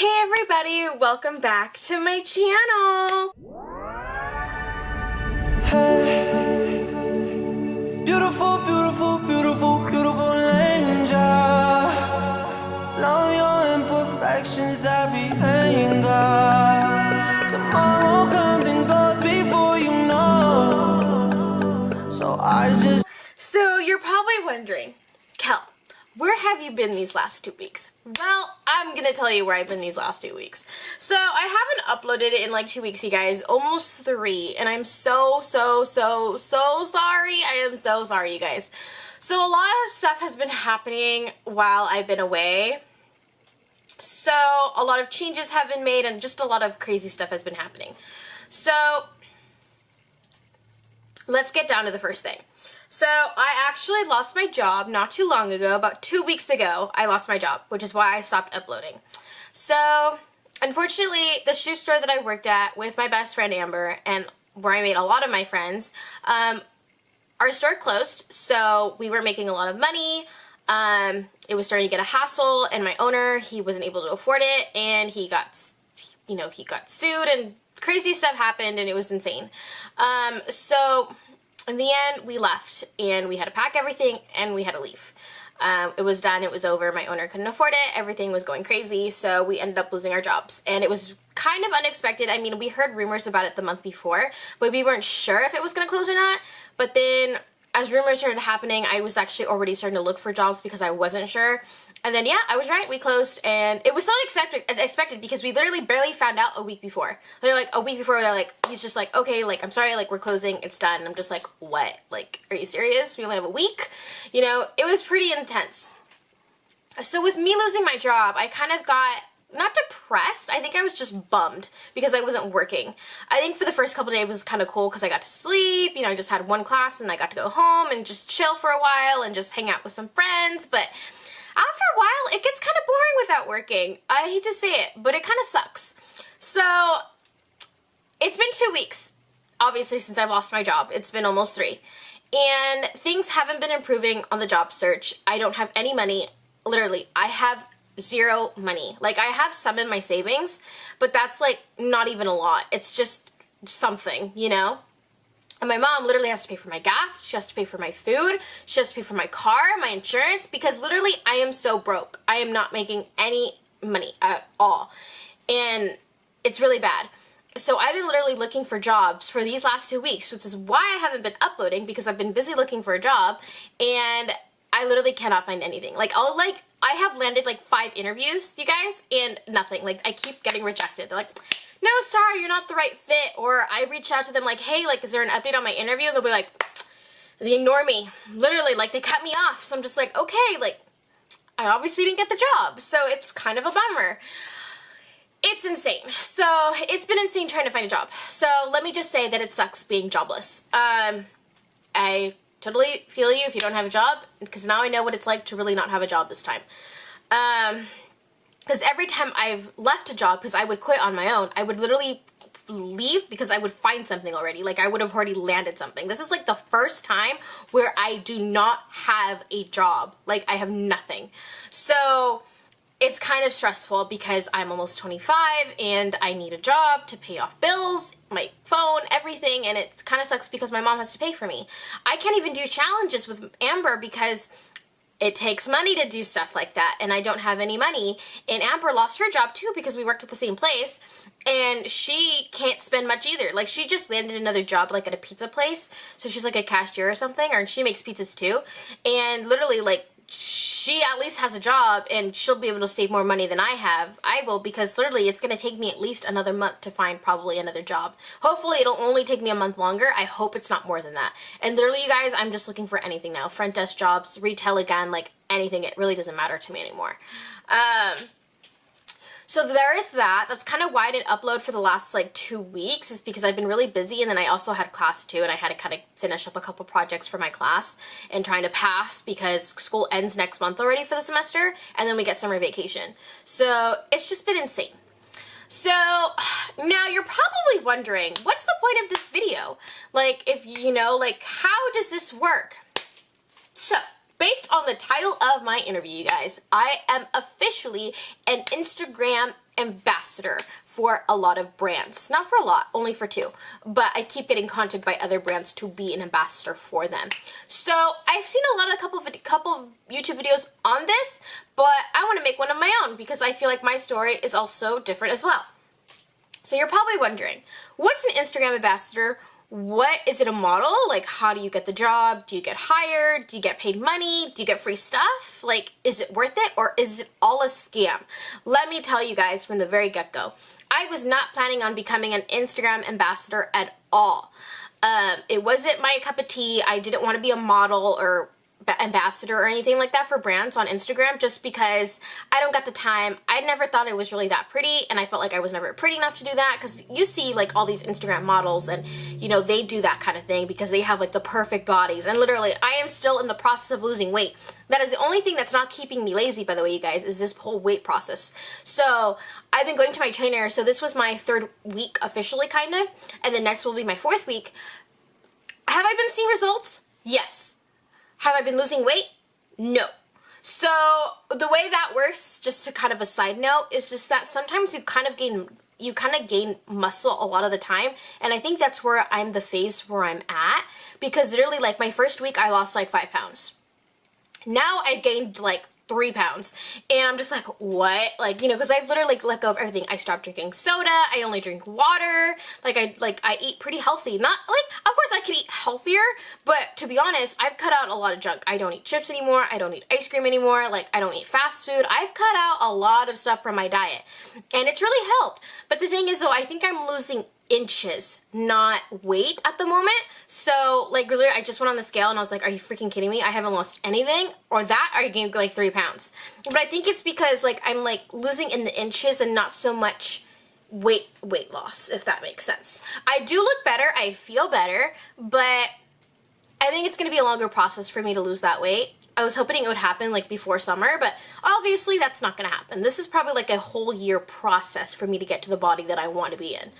Hey everybody, welcome back to my channel. Hey, beautiful, beautiful, beautiful, beautiful angel. Love your imperfections, every anger. Tomorrow comes and goes before you know. So you're probably wondering, Kel, where have you been these last 2 weeks? Well, I'm gonna tell you where I've been these last 2 weeks. So I haven't uploaded it in like 2 weeks, you guys, almost 3, and I'm so sorry. I am so sorry, you guys. So a lot of stuff has been happening while I've been away. So a lot of changes have been made and just a lot of crazy stuff has been happening. So let's get down to the first thing. So I actually lost my job not too long ago, about 2 weeks ago. I lost my job, which is why I stopped uploading. So unfortunately, the shoe store that I worked at with my best friend Amber, and where I made a lot of my friends, our store closed. So we were making a lot of money. It was starting to get a hassle, and my owner, he wasn't able to afford it, and he got sued, and crazy stuff happened, and it was insane. So in the end, we left, and we had to pack everything, and we had to leave. It was done, it was over, my owner couldn't afford it, everything was going crazy, so we ended up losing our jobs. And it was kind of unexpected. I mean, we heard rumors about it the month before, but we weren't sure if it was going to close or not. But then, as rumors started happening, I was actually already starting to look for jobs because I wasn't sure. And then, yeah, I was right, we closed, and it was so unexpected because we literally barely found out a week before. They're like, a week before, they're like, he's just like, okay, like, I'm sorry, like, we're closing, it's done. And I'm just like, what? Like, are you serious? We only have a week? You know, it was pretty intense. So with me losing my job, I kind of got, not depressed, I think I was just bummed because I wasn't working. I think for the first couple of days it was kind of cool because I got to sleep, you know, I just had one class and I got to go home and just chill for a while and just hang out with some friends, but after a while, it gets kind of boring without working. I hate to say it, but it kind of sucks. So, it's been 2 weeks, obviously, since I've lost my job. It's been almost 3. And things haven't been improving on the job search. I don't have any money. Literally, I have zero money. Like, I have some in my savings, but that's, like, not even a lot. It's just something, you know? And my mom literally has to pay for my gas, she has to pay for my food, she has to pay for my car, my insurance, because literally I am so broke. I am not making any money at all. And it's really bad. So I've been literally looking for jobs for these last 2 weeks, which is why I haven't been uploading, because I've been busy looking for a job, and I literally cannot find anything. Like, I have landed like 5 interviews, you guys, and nothing. Like, I keep getting rejected. They're like, no, sorry, you're not the right fit. Or I reach out to them like, hey, like, is there an update on my interview? And they'll be like, they ignore me. Literally, like, they cut me off. So I'm just like, okay, like, I obviously didn't get the job. So it's kind of a bummer. It's insane. So it's been insane trying to find a job. So let me just say that it sucks being jobless. I totally feel you if you don't have a job, because now I know what it's like to really not have a job this time. Because every time I've left a job, because I would quit on my own, I would literally leave because I would find something already. Like, I would have already landed something. This is like the first time where I do not have a job. Like, I have nothing. So it's kind of stressful because I'm almost 25 and I need a job to pay off bills, my phone, everything, and it kind of sucks because my mom has to pay for me. I can't even do challenges with Amber because it takes money to do stuff like that, and I don't have any money. And Amber lost her job too because we worked at the same place, and she can't spend much either. Like, she just landed another job, like, at a pizza place, so she's like a cashier or something, or she makes pizzas too, and literally, like, she at least has a job, and she'll be able to save more money than I have. I will, because literally it's going to take me at least another month to find probably another job. Hopefully it'll only take me a month longer. I hope it's not more than that. And literally, you guys, I'm just looking for anything now. Front desk jobs, retail again, like anything. It really doesn't matter to me anymore. So there is that. That's kind of why I didn't upload for the last like 2 weeks, is because I've been really busy, and then I also had class too, and I had to kind of finish up a couple projects for my class and trying to pass because school ends next month already for the semester, and then we get summer vacation. So it's just been insane. So now you're probably wondering, what's the point of this video? Like, if you know, like, how does this work? So based on the title of my interview, you guys, I am officially an Instagram ambassador for a lot of brands. Not for a lot, only for 2. But I keep getting contacted by other brands to be an ambassador for them. So I've seen a couple of YouTube videos on this, but I want to make one of my own because I feel like my story is also different as well. So you're probably wondering, what's an Instagram ambassador? What is it, a model? Like, how do you get the job? Do you get hired? Do you get paid money? Do you get free stuff? Like, is it worth it, or is it all a scam? Let me tell you guys from the very get-go, I was not planning on becoming an Instagram ambassador at all. It wasn't my cup of tea. I didn't want to be a model or ambassador or anything like that for brands on Instagram, just because I don't got the time. I never thought I was really that pretty, and I felt like I was never pretty enough to do that, because you see like all these Instagram models, and you know, they do that kind of thing because they have like the perfect bodies, and literally I am still in the process of losing weight. That is the only thing that's not keeping me lazy, by the way, you guys, is this whole weight process. So I've been going to my trainer, so this was my 3rd week officially, kind of, and the next will be my 4th week. Have I been seeing results? Yes. Have I been losing weight? No. So the way that works, just to kind of a side note, is just that sometimes you kind of gain muscle a lot of the time, and I think that's where I'm the phase where I'm at, because literally like my first week I lost like 5 pounds. Now I gained like 3 pounds, and I'm just like, what? Like, you know, because I've literally like let go of everything. I stopped drinking soda. I only drink water. I eat pretty healthy. Not like, of course I could eat healthier, but to be honest, I've cut out a lot of junk. I don't eat chips anymore. I don't eat ice cream anymore. Like, I don't eat fast food. I've cut out a lot of stuff from my diet, and it's really helped. But the thing is though, I think I'm losing inches, not weight at the moment. So like literally I just went on the scale and I was like, are you freaking kidding me? I haven't lost anything, or that I gained like 3 pounds. But I think it's because like I'm like losing in the inches and not so much weight loss, if that makes sense. I do look better, I feel better, but I think it's gonna be a longer process for me to lose that weight. I was hoping it would happen like before summer, but obviously that's not gonna happen. This is probably like a whole year process for me to get to the body that I want to be in.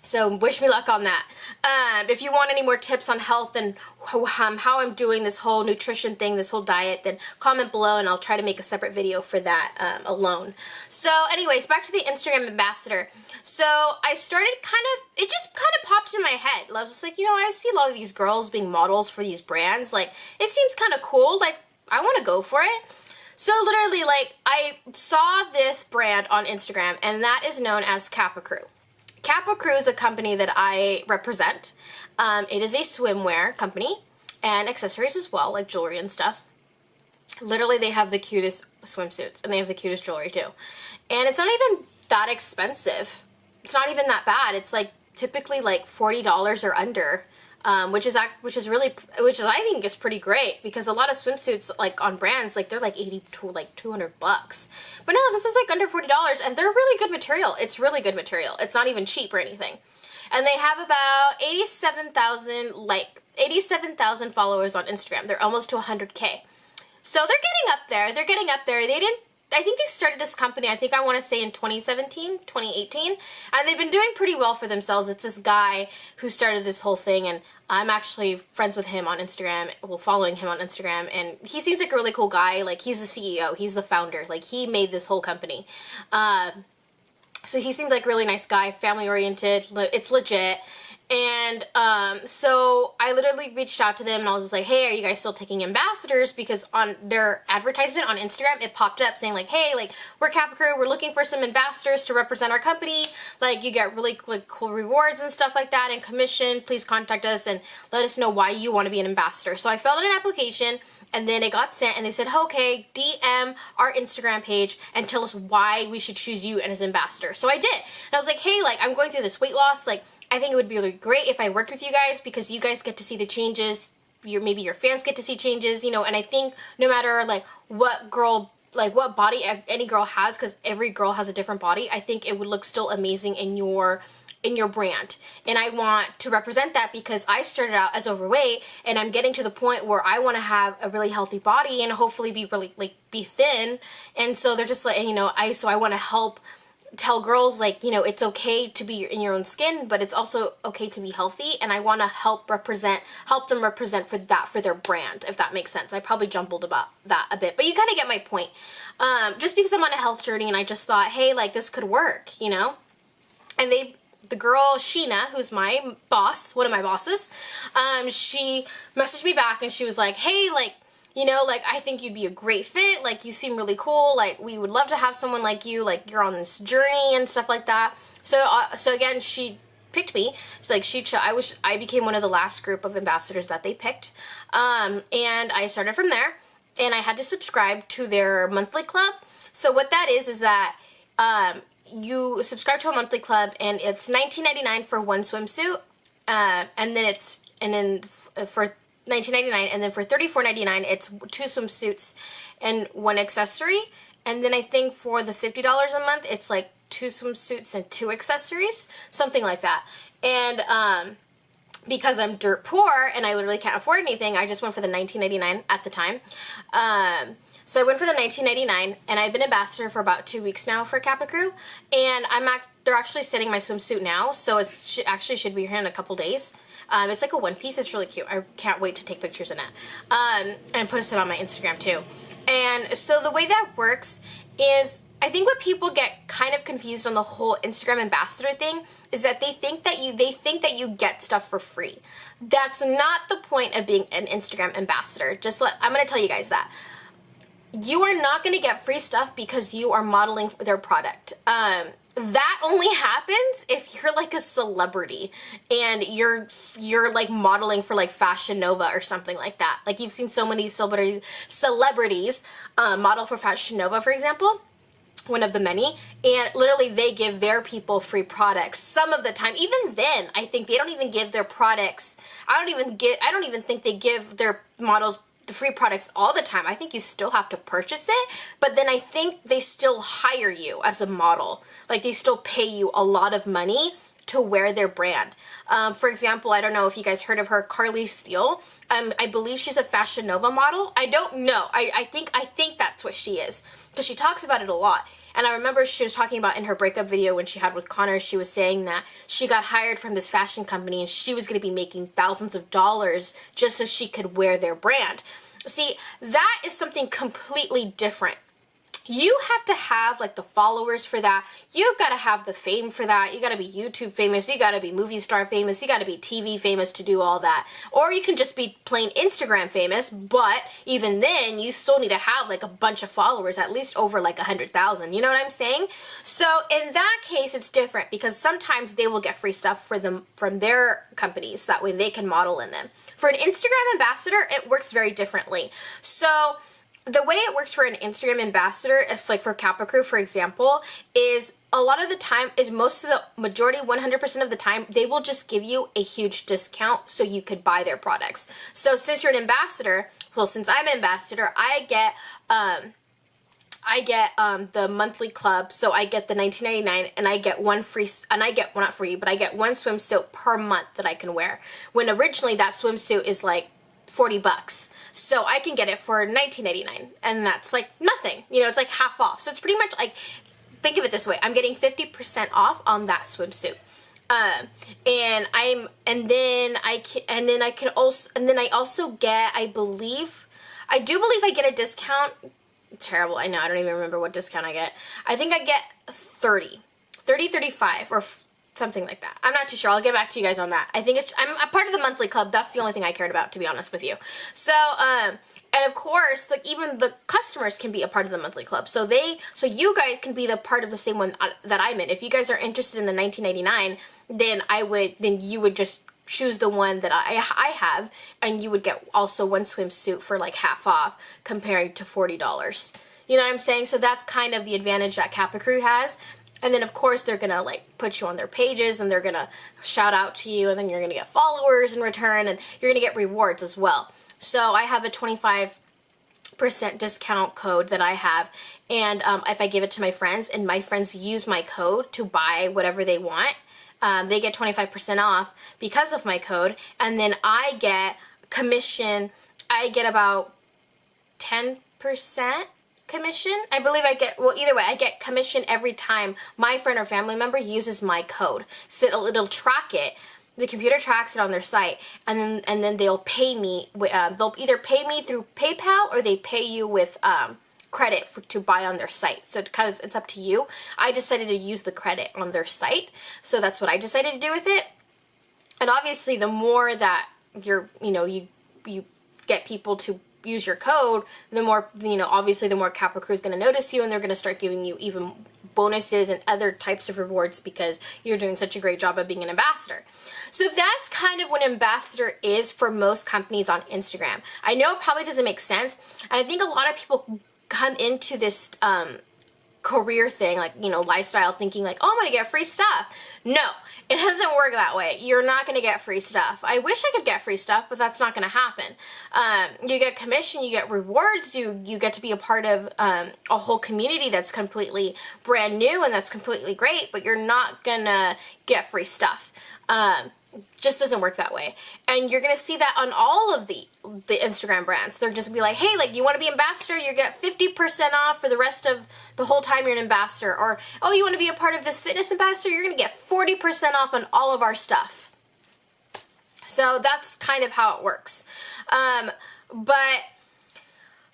So wish me luck on that. If you want any more tips on health and how I'm doing this whole nutrition thing, this whole diet, then comment below and I'll try to make a separate video for that alone. So anyways, back to the Instagram ambassador. So I started it just kind of popped in my head. I was just like, you know, I see a lot of these girls being models for these brands. Like, it seems kind of cool. Like, I want to go for it. So literally, like, I saw this brand on Instagram, and that is known as KappaCrew. KappaCrew is a company that I represent. It is a swimwear company and accessories as well, like jewelry and stuff. Literally, they have the cutest swimsuits, and they have the cutest jewelry too. And it's not even that expensive. It's not even that bad. It's like typically like $40 or under, which is I think is pretty great, because a lot of swimsuits like on brands, like they're like 80 to like $200. But no, this is like under $40, and they're really good material. It's really good material. It's not even cheap or anything. And they have about 87,000 followers on Instagram. They're almost to 100K. So they're getting up there. They're getting up there. I think they started this company, I think I want to say in 2017, 2018, and they've been doing pretty well for themselves. It's this guy who started this whole thing, and I'm actually friends with him on Instagram, well, following him on Instagram, and he seems like a really cool guy. Like, he's the CEO, he's the founder, like, he made this whole company. So he seemed like a really nice guy, family-oriented, it's legit. And so I literally reached out to them and I was just like, hey, are you guys still taking ambassadors? Because on their advertisement on Instagram, it popped up saying like, hey, like, we're KappaCrew, we're looking for some ambassadors to represent our company. Like, you get really like cool rewards and stuff like that and commission. Please contact us and let us know why you want to be an ambassador. So I filled out an application, and then it got sent, and they said, okay, DM our Instagram page and tell us why we should choose you as ambassador. So I did. And I was like, hey, like, I'm going through this weight loss, like, I think it would be really great if I worked with you guys, because you guys get to see the changes. Maybe your fans get to see changes, you know, and I think no matter like what body any girl has, because every girl has a different body, I think it would look still amazing in your brand. And I want to represent that, because I started out as overweight, and I'm getting to the point where I want to have a really healthy body and hopefully be really be thin. And so they're just like, you know, I want to help tell girls, like, you know, it's okay to be in your own skin, but it's also okay to be healthy, and I want to help them represent for their brand, if that makes sense. I probably jumbled about that a bit, but you kind of get my point. Just because I'm on a health journey, and I just thought, hey, like, this could work, you know? And the girl, Sheena, who's my boss, one of my bosses, she messaged me back, and she was like, hey, like, you know, like, I think you'd be a great fit, like, you seem really cool, like, we would love to have someone like you, like, you're on this journey and stuff like that. So again, she picked me. She's like, I became one of the last group of ambassadors that they picked, and I started from there, and I had to subscribe to their monthly club. So what that is that, you subscribe to a monthly club, and it's $19.99 for one swimsuit, and then for $19.99, and then for $34.99 it's 2 swimsuits and 1 accessory, and then I think for the $50 a month it's like 2 swimsuits and 2 accessories, something like that. And because I'm dirt poor and I literally can't afford anything, I just went for the $19.99 at the time. So I went for the $19.99, and I've been ambassador for about 2 weeks now for KappaCrew, and they're actually sending my swimsuit now, so it actually should be here in a couple days. It's like a one piece. It's really cute. I can't wait to take pictures in it. And post it on my Instagram too. And so the way that works is, I think what people get kind of confused on the whole Instagram ambassador thing is that they think that you get stuff for free. That's not the point of being an Instagram ambassador. I'm going to tell you guys that. You are not going to get free stuff because you are modeling their product. That only happens if you're like a celebrity and you're like modeling for like Fashion Nova or something like that. Like, you've seen so many celebrities model for Fashion Nova, for example, one of the many, and literally they give their people free products some of the time. Even then, I think they don't even give their products. I don't even think they give their models the free products all the time. I think you still have to purchase it, but then I think they still hire you as a model. Like, they still pay you a lot of money to wear their brand. For example, I don't know if you guys heard of her, Carly Steele. I believe she's a Fashion Nova model. I don't know. I think that's what she is, because she talks about it a lot. And I remember she was talking about in her breakup video when she had with Connor, she was saying that she got hired from this fashion company and she was going to be making thousands of dollars just so she could wear their brand. See, that is something completely different. You have to have like the followers for that. You've got to have the fame for that. You got to be YouTube famous. You got to be movie star famous. You got to be TV famous to do all that. Or you can just be plain Instagram famous, but even then you still need to have like a bunch of followers, at least over like 100,000. You know what I'm saying? So in that case, it's different because sometimes they will get free stuff for them from their companies. That way they can model in them. For an Instagram ambassador, it works very differently. So the way it works for an Instagram ambassador, if like for KappaCrew, for example, is a lot of the time, majority, 100% of the time, they will just give you a huge discount so you could buy their products. So since you're an ambassador, well, since I'm an ambassador, I get the monthly club, so I get the $19.99, and I get one free, and I get, well, not free, but I get one swimsuit per month that I can wear. When originally that swimsuit is like $40. So I can get it for $19.99, and that's like nothing. You know, it's like half off. So it's pretty much like, think of it this way: I'm getting 50% off on that swimsuit, and then I also get, I do believe I get a discount. Terrible, I know, I don't even remember what discount I get. I think I get 35, or something like that. I'm not too sure. I'll get back to you guys on that. I think I'm a part of the monthly club. That's the only thing I cared about, to be honest with you. So, and of course, like, even the customers can be a part of the monthly club. So you guys can be the part of the same one that I'm in. If you guys are interested in the $19.99, then you would just choose the one that I have, and you would get also one swimsuit for like half off compared to $40. You know what I'm saying? So that's kind of the advantage that KappaCrew has. And then, of course, they're going to, like, put you on their pages, and they're going to shout out to you, and then you're going to get followers in return, and you're going to get rewards as well. So I have a 25% discount code that I have, and if I give it to my friends, and my friends use my code to buy whatever they want, they get 25% off because of my code, and then I get commission. I get about 10% commission. I believe I get, well, either way, I get commission every time my friend or family member uses my code. So it'll track it. The computer tracks it on their site, and then they'll pay me. They'll either pay me through PayPal or they pay you with credit to buy on their site. So it's up to you. I decided to use the credit on their site, so that's what I decided to do with it. And obviously, the more that you get people to use your code, the more, obviously the more KappaCrew is going to notice you, and they're going to start giving you even bonuses and other types of rewards because you're doing such a great job of being an ambassador. So that's kind of what an ambassador is for most companies on Instagram. I know it probably doesn't make sense, and I think a lot of people come into this career thing, like, lifestyle, thinking like, oh, I'm gonna get free stuff. No, it doesn't work that way. You're not gonna get free stuff. I wish I could get free stuff, but that's not gonna happen. You get commission, you get rewards, you get to be a part of a whole community that's completely brand new and that's completely great, but you're not gonna get free stuff. Just doesn't work that way. And you're gonna see that on all of the Instagram brands. They're just be like, hey, like, you want to be ambassador, you get 50% off for the rest of the whole time you're an ambassador. Or, oh, you want to be a part of this fitness ambassador, you're gonna get 40% off on all of our stuff. So that's kind of how it works. But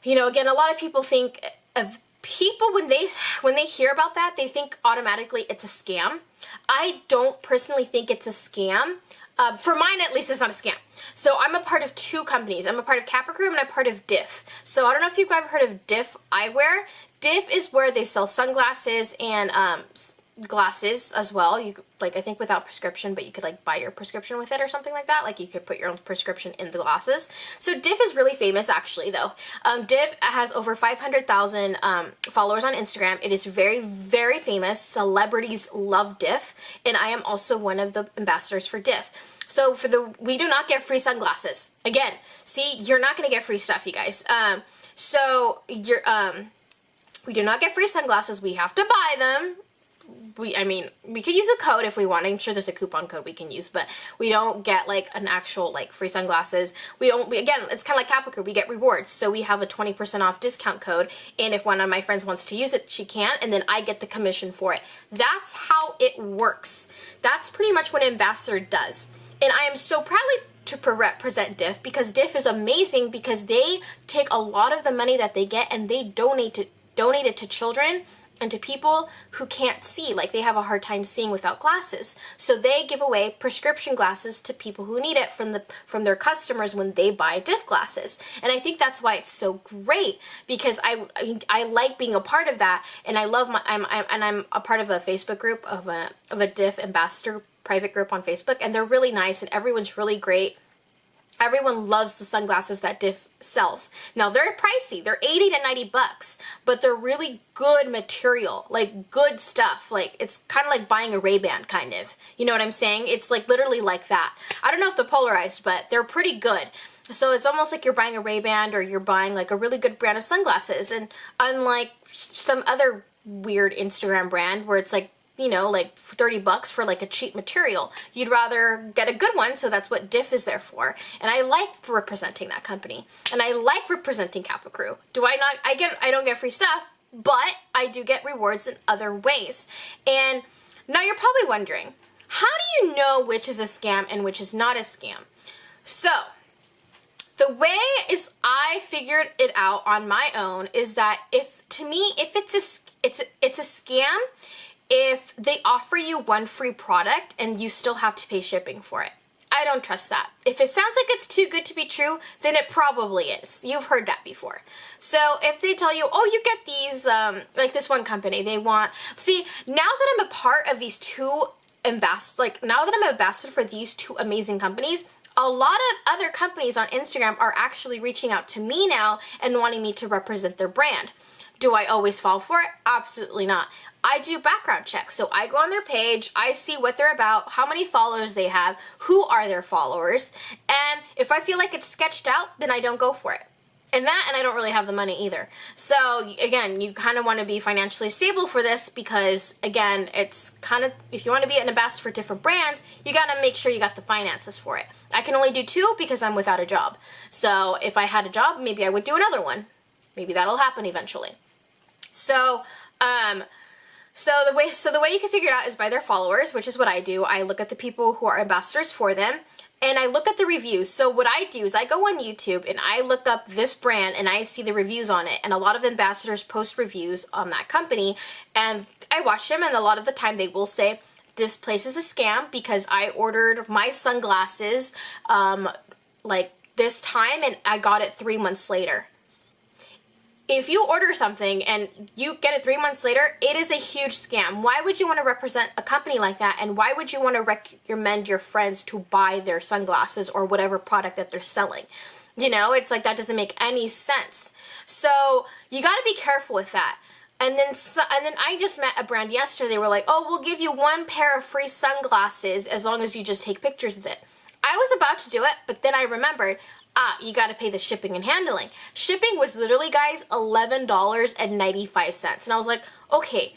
again, a lot of people think of people, when they hear about that, they think automatically it's a scam. I don't personally think it's a scam. For mine, at least, it's not a scam. So I'm a part of two companies. I'm a part of KappaCrew and I'm a part of DIFF. So I don't know if you've ever heard of DIFF Eyewear. DIFF is where they sell sunglasses and glasses as well. You could, I think without prescription, but you could buy your prescription with it or something like that. Like, you could put your own prescription in the glasses. So DIFF is really famous, actually, though. DIFF has over 500,000 followers on Instagram. It is very, very famous. Celebrities love DIFF, and I am also one of the ambassadors for DIFF. So we do not get free sunglasses. Again, see, you're not going to get free stuff, you guys. We do not get free sunglasses. We have to buy them. We could use a code if we want. I'm sure there's a coupon code we can use, but we don't get an actual free sunglasses. Again, it's kind of like KappaCrew. We get rewards. So we have a 20% off discount code, and if one of my friends wants to use it, she can, and then I get the commission for it. That's how it works. That's pretty much what an ambassador does. And I am so proudly to represent DIFF, because DIFF is amazing, because they take a lot of the money that they get and they donate it to children and to people who can't see, they have a hard time seeing without glasses. So they give away prescription glasses to people who need it from their customers when they buy DIFF glasses. And I think that's why it's so great, because I like being a part of that, and I'm a part of a Facebook group of a DIFF ambassador private group on Facebook, and they're really nice and everyone's really great. Everyone loves the sunglasses that DIFF sells. Now, they're pricey. They're $80 to $90, but they're really good material, good stuff. It's kind of like buying a Ray-Ban, kind of. You know what I'm saying? It's literally like that. I don't know if they're polarized, but they're pretty good. So it's almost like you're buying a Ray-Ban, or you're buying a really good brand of sunglasses. And unlike some other weird Instagram brand where it's $30 for a cheap material, you'd rather get a good one. So that's what DIFF is there for. And I like representing that company, and I like representing KappaCrew. I don't get free stuff, but I do get rewards in other ways. And now you're probably wondering, how do you know which is a scam and which is not a scam? So the way I figured it out on my own is that it's a scam if they offer you one free product and you still have to pay shipping for it. I don't trust that. If it sounds like it's too good to be true, then it probably is. You've heard that before. So if they tell you, oh, you get these, this one company, now that I'm a part of these two now that I'm an ambassador for these two amazing companies, a lot of other companies on Instagram are actually reaching out to me now and wanting me to represent their brand. Do I always fall for it? Absolutely not. I do background checks. So I go on their page, I see what they're about, how many followers they have, who are their followers, and if I feel like it's sketched out, then I don't go for it. And I don't really have the money either. So again, you kind of want to be financially stable for this, because again, it's kind of, if you want to be an ambassador for different brands, you got to make sure you got the finances for it. I can only do two because I'm without a job. So if I had a job, maybe I would do another one. Maybe that'll happen eventually. So, so the way you can figure it out is by their followers, which is what I do. I look at the people who are ambassadors for them, and I look at the reviews. So what I do is I go on YouTube and I look up this brand and I see the reviews on it. And a lot of ambassadors post reviews on that company, and I watch them, and a lot of the time they will say, this place is a scam because I ordered my sunglasses like this time and I got it 3 months later. If you order something and you get it 3 months later, it is a huge scam. Why would you want to represent a company like that? And why would you want to recommend your friends to buy their sunglasses or whatever product that they're selling? You know, it's like that doesn't make any sense. So you got to be careful with that. And then I just met a brand yesterday. They were like, oh, we'll give you 1 pair of free sunglasses as long as you just take pictures of it. I was about to do it, but then I remembered, you got to pay the shipping and handling. Shipping was literally, guys, $11.95. And I was like, okay.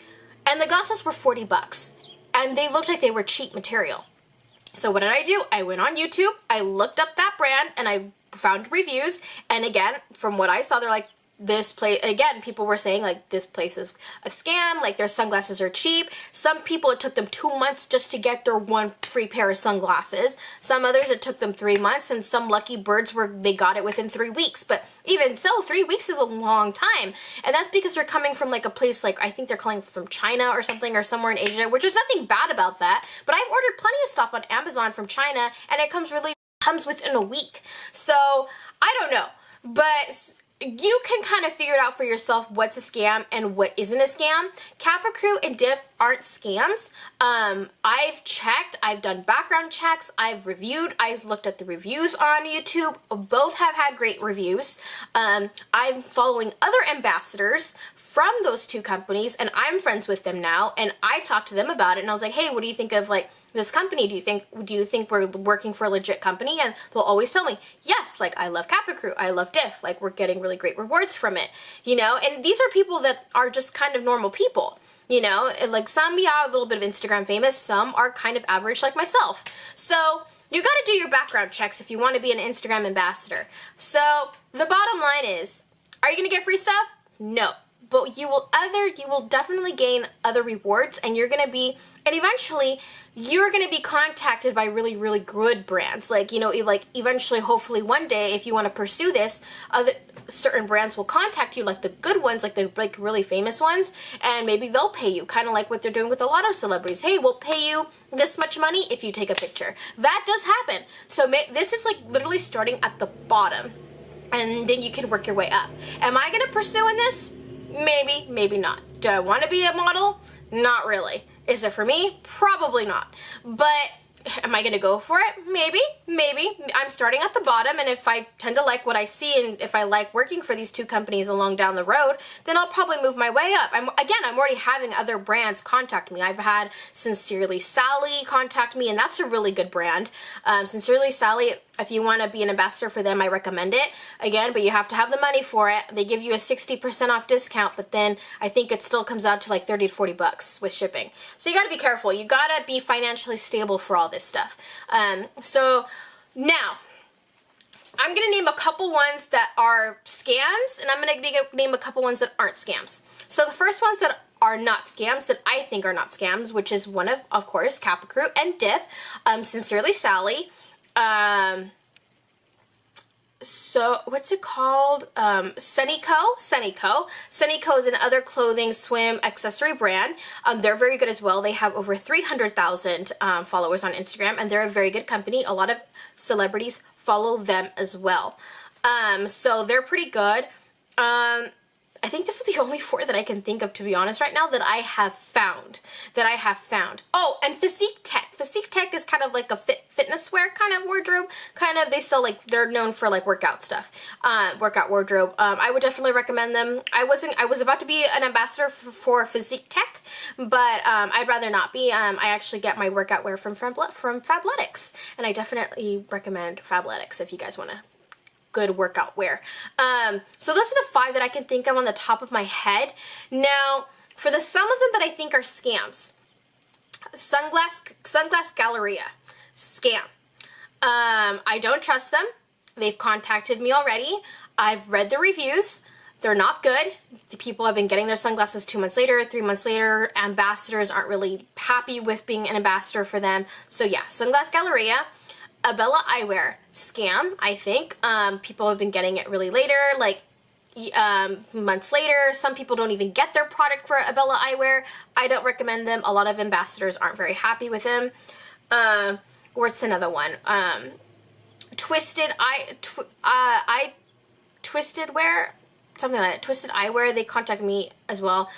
And the glasses were $40. And they looked like they were cheap material. So what did I do? I went on YouTube, I looked up that brand, and I found reviews. And again, from what I saw, they're like, this place, again, people were saying like this place is a scam, like their sunglasses are cheap. Some people, it took them 2 months just to get their 1 free pair of sunglasses. Some others, it took them 3 months, and some lucky birds they got it within 3 weeks. But even so, 3 weeks is a long time. And that's because they're coming from like a place like, I think they're coming from China or something, or somewhere in Asia, which is nothing bad about that. But I've ordered plenty of stuff on Amazon from China, and it comes within a week. So I don't know, but you can kind of figure it out for yourself what's a scam and what isn't a scam. KappaCrew and DIFF aren't scams. I've checked, I've done background checks, I've reviewed, I've looked at the reviews on YouTube. Both have had great reviews. I'm following other ambassadors from those 2 companies, and I'm friends with them now, and I talked to them about it, and I was like, hey, what do you think of like this company? Do you think we're working for a legit company? And they'll always tell me, yes, like I love KappaCrew, I love DIFF, like we're getting really great rewards from it, you know. And these are people that are just kind of normal people, you know, and like some, yeah, a little bit of Instagram famous, some are kind of average like myself. So you got to do your background checks if you want to be an Instagram ambassador. So the bottom line is, are you going to get free stuff? No. But you will definitely gain other rewards, and eventually you're gonna be contacted by really, really good brands. Like, you know, like eventually, hopefully one day, if you want to pursue this, certain brands will contact you, like the good ones, like the really famous ones, and maybe they'll pay you, kind of like what they're doing with a lot of celebrities. Hey, we'll pay you this much money if you take a picture. That does happen. So this is like literally starting at the bottom, and then you can work your way up. Am I gonna pursue in this? Maybe, maybe not. Do I want to be a model? Not really. Is it for me? Probably not. But am I going to go for it? Maybe, maybe. I'm starting at the bottom, and if I tend to like what I see, and if I like working for these 2 companies along down the road, then I'll probably move my way up. I'm already having other brands contact me. I've had Sincerely Sally contact me, and that's a really good brand. Sincerely Sally, if you want to be an ambassador for them, I recommend it. Again, but you have to have the money for it. They give you a 60% off discount, but then I think it still comes out to like 30 to 40 bucks with shipping. So you got to be careful. You got to be financially stable for all this stuff. So now, I'm going to name a couple ones that are scams, and I'm going to name a couple ones that aren't scams. So the first ones that are not scams, that I think are not scams, which is one of course, KappaCrew and DIFF, Sincerely Sally, so what's it called? Sunnyco. Sunnyco is another clothing swim accessory brand. They're very good as well. They have over 300,000 followers on Instagram, and they're a very good company. A lot of celebrities follow them as well. So they're pretty good. I think this is the only 4 that I can think of, to be honest, right now, that I have found. Oh, and Physique Tech. Physique Tech is kind of like a fitness wear kind of wardrobe. They sell, like, they're known for, like, workout stuff. Workout wardrobe. I would definitely recommend them. I was about to be an ambassador for Physique Tech, but I'd rather not be. I actually get my workout wear from Fabletics, and I definitely recommend Fabletics if you guys want to good workout wear. So those are the 5 that I can think of on the top of my head. Now, for some of them that I think are scams, Sunglass Galleria, scam. I don't trust them. They've contacted me already. I've read the reviews. They're not good. The people have been getting their sunglasses 2 months later, 3 months later. Ambassadors aren't really happy with being an ambassador for them. So yeah, Sunglass Galleria. Abella Eyewear, scam, I think. People have been getting it really later, like months later. Some people don't even get their product for Abella Eyewear. I don't recommend them. A lot of ambassadors aren't very happy with them. What's another one? Twisted Wear, something like that. Twisted Eyewear, they contacted me as well,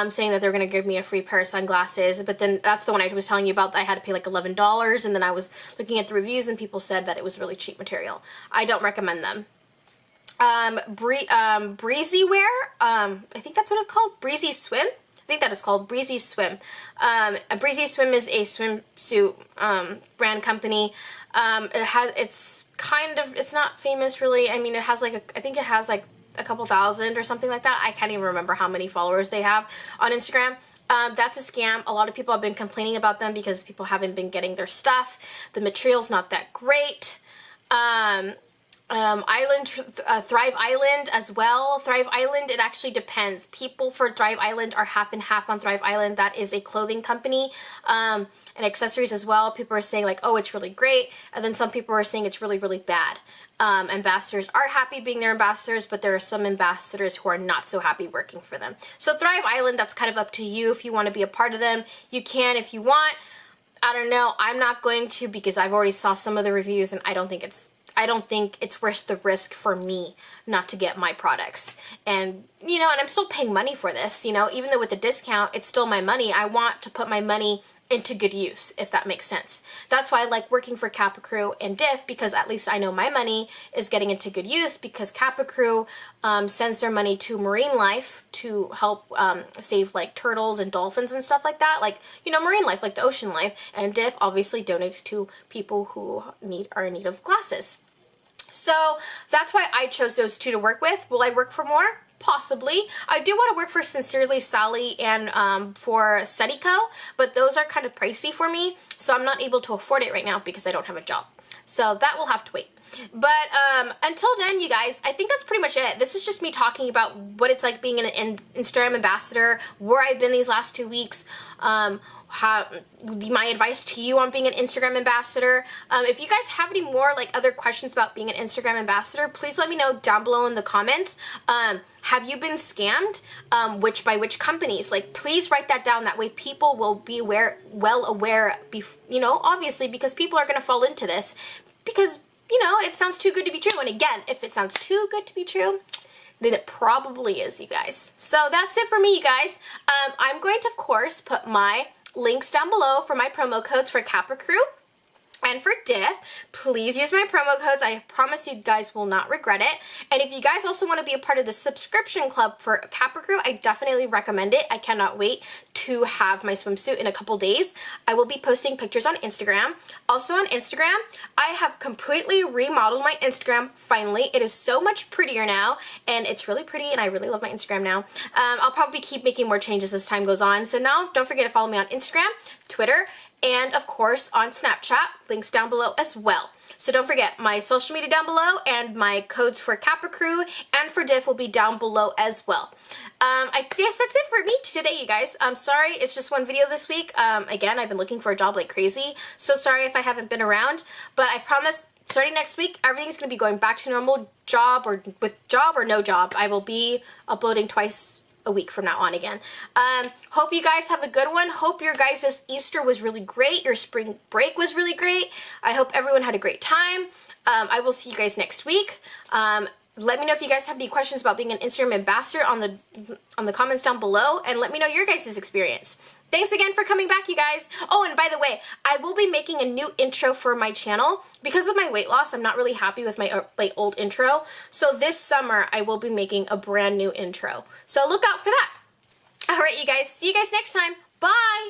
saying that they're going to give me a free pair of sunglasses, but then that's the one I was telling you about that I had to pay like $11, and then I was looking at the reviews and people said that it was really cheap material. I don't recommend them. Breezy Wear, I think that's what it's called, Breezy Swim. I think that is called Breezy Swim. Breezy Swim is a swimsuit brand company. It's not famous really. I mean, it has like I think it has like a couple thousand or something like that. I can't even remember how many followers they have on Instagram. That's a scam. A lot of people have been complaining about them because people haven't been getting their stuff. The material's not that great. Thrive Island as well. Thrive Island, it actually depends. People for Thrive Island are half and half on Thrive Island. That is a clothing company, and accessories as well. People are saying like, oh, it's really great, and then some people are saying it's really, really bad. Ambassadors are happy being their ambassadors, but there are some ambassadors who are not so happy working for them. So Thrive Island, that's kind of up to you. If you want to be a part of them, you can if you want. I don't know. I'm not going to because I've already saw some of the reviews and I don't think it's worth the risk for me not to get my products. And, you know, and I'm still paying money for this, you know, even though with the discount, it's still my money. I want to put my money into good use, if that makes sense. That's why I like working for KappaCrew and DIFF, because at least I know my money is getting into good use, because KappaCrew sends their money to marine life to help save like turtles and dolphins and stuff like that, like, you know, marine life, like the ocean life, and DIFF obviously donates to people who are in need of glasses. So that's why I chose those two to work with. Will I work for more? Possibly. I do want to work for Sincerely Sally and for Setico, but those are kind of pricey for me, so I'm not able to afford it right now because I don't have a job. So that will have to wait. But until then, you guys, I think that's pretty much it. This is just me talking about what it's like being an Instagram ambassador, where I've been these last 2 weeks, my advice to you on being an Instagram ambassador. If you guys have any more like other questions about being an Instagram ambassador, please let me know down below in the comments. Have you been scammed? By which companies? Like, please write that down. That way people will be well aware, you know, obviously, because people are going to fall into this because, you know, it sounds too good to be true. And again, if it sounds too good to be true, then it probably is, you guys. So that's it for me, you guys. I'm going to, of course, put my links down below for my promo codes for KappaCrew and for DIFF. Please use my promo codes. I promise you guys will not regret it. And if you guys also want to be a part of the subscription club for KappaCrew, I definitely recommend it. I cannot wait to have my swimsuit in a couple days. I will be posting pictures on Instagram. Also on Instagram, I have completely remodeled my Instagram finally. It is so much prettier now, and it's really pretty, and I really love my Instagram now. I'll probably keep making more changes as time goes on. So now don't forget to follow me on Instagram, Twitter, and of course on Snapchat, links down below as well. So don't forget, my social media down below and my codes for KappaCrew and for DIFF will be down below as well. I guess that's it for me today, you guys. I'm sorry, it's just one video this week. Again, I've been looking for a job like crazy, so sorry if I haven't been around, but I promise starting next week, everything's going to be going back to normal, job or no job. I will be uploading twice a week from now on again. Hope you guys have a good one. Hope your guys' Easter was really great. Your spring break was really great. I hope everyone had a great time. I will see you guys next week. Let me know if you guys have any questions about being an Instagram ambassador on the comments down below, and let me know your guys' experience. Thanks again for coming back, you guys. Oh, and by the way, I will be making a new intro for my channel. Because of my weight loss, I'm not really happy with my old intro. So this summer, I will be making a brand new intro. So look out for that. All right, you guys. See you guys next time. Bye.